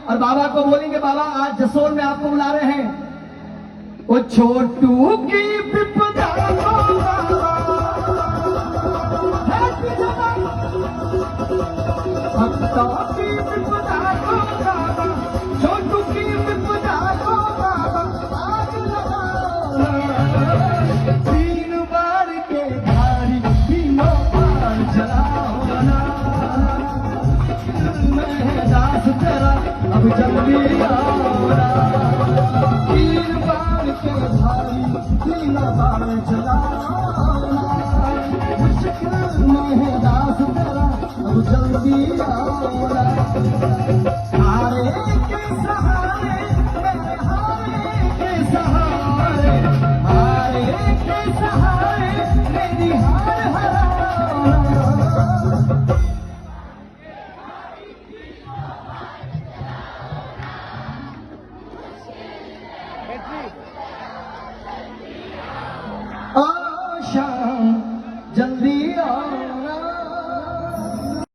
और बाबा को बोलेंगे बाबा आज जसोल में आपको बुला रहे हैं। वो छोटू की विपदा को भक्तों की विपदा को छोटू की विपदा को आज लगाओ। 3 बार के धारी तीनों बार चलाओ ना। मैं दास तेरा अब जल्दी आओ ना। 3 बार के धारी तीनों बार चलाओ ना। मुश्किल में है दास तेरा अब जल्दी आओ ना। हारे के सहारे मेरे हारे के सहारे हारे के सहारे मेरी हार हराओ ना। Oh,